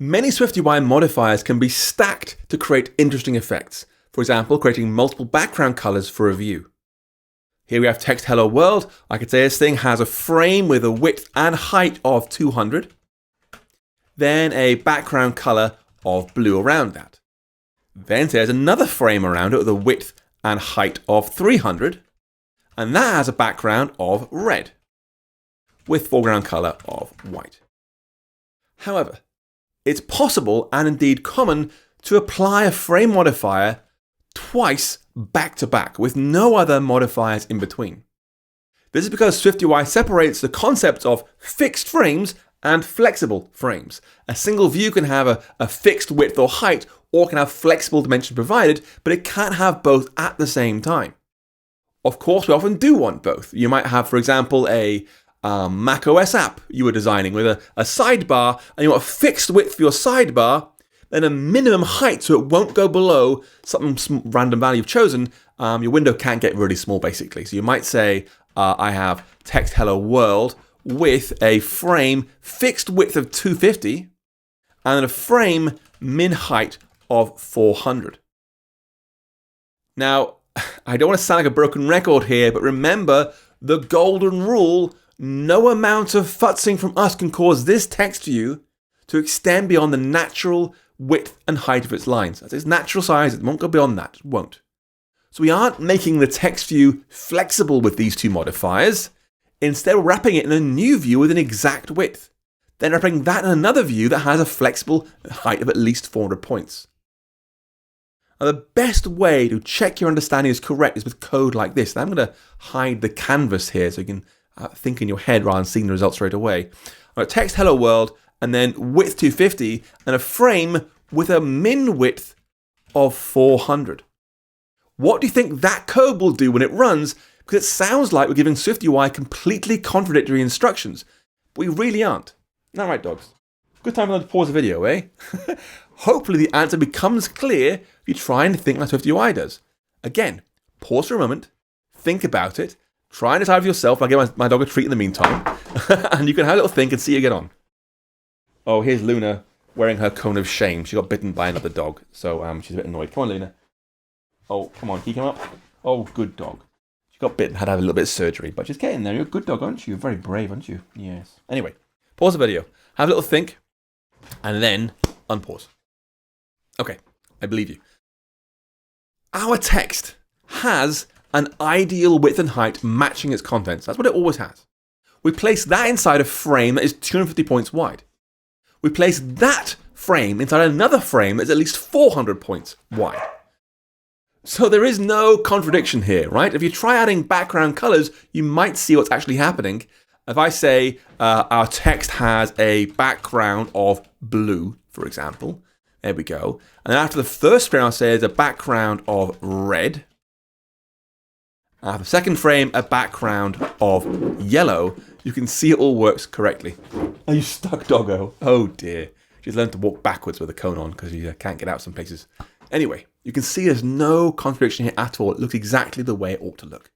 Many SwiftUI modifiers can be stacked to create interesting effects. For example, creating multiple background colors for a view. Here we have text hello world. I could say this thing has a frame with a width and height of 200. Then a background color of blue around that. Then there's another frame around it with a width and height of 300. And that has a background of red with foreground color of white. However, it's possible and indeed common to apply a frame modifier twice back to back with no other modifiers in between. This is because SwiftUI separates the concepts of fixed frames and flexible frames. A single view can have a fixed width or height or can have flexible dimension provided, but it can't have both at the same time. Of course, we often do want both. You might have, for example, a macOS app you were designing with a sidebar, and you want a fixed width for your sidebar, then a minimum height so it won't go below some random value you've chosen. Your window can't get really small, basically. So you might say, I have text hello world with a frame fixed width of 250 and then a frame min height of 400. Now, I don't want to sound like a broken record here, but remember the golden rule: no amount of futzing from us can cause this text view to extend beyond the natural width and height of its lines. That's its natural size. It won't go beyond that. It won't. So we aren't making the text view flexible with these two modifiers. Instead, we're wrapping it in a new view with an exact width. Then wrapping that in another view that has a flexible height of at least 400 points. Now, the best way to check your understanding is correct is with code like this. Now, I'm going to hide the canvas here so you can think in your head rather than seeing the results straight away. All right, text hello world, and then width 250, and a frame with a min width of 400. What do you think that code will do when it runs? Because it sounds like we're giving SwiftUI completely contradictory instructions, but we really aren't. All right, dogs. Good time for them to pause the video, eh? Hopefully the answer becomes clear if you try and think like SwiftUI does. Again, pause for a moment, think about it, try and decide for yourself. I'll give my dog a treat in the meantime, and you can have a little think and see how you get on. Oh, here's Luna wearing her cone of shame. She got bitten by another dog, so she's a bit annoyed. Come on, Luna. Oh, come on, can you come up? Oh, good dog. She got bitten, had to have a little bit of surgery, but she's getting there. You're a good dog, aren't you? You're very brave, aren't you? Yes. Anyway, pause the video, have a little think, and then unpause. Okay, I believe you. Our text has an ideal width and height matching its contents. That's what it always has. We place that inside a frame that is 250 points wide. We place that frame inside another frame that's at least 400 points wide. So there is no contradiction here, right? If you try adding background colors, you might see what's actually happening. If I say our text has a background of blue, for example, there we go. And then after the first frame, I'll say there's a background of red. After the second frame, a background of yellow. You can see it all works correctly. Are you stuck, doggo? Oh dear. She's learned to walk backwards with a cone on because she can't get out some places. Anyway, you can see there's no contradiction here at all. It looks exactly the way it ought to look.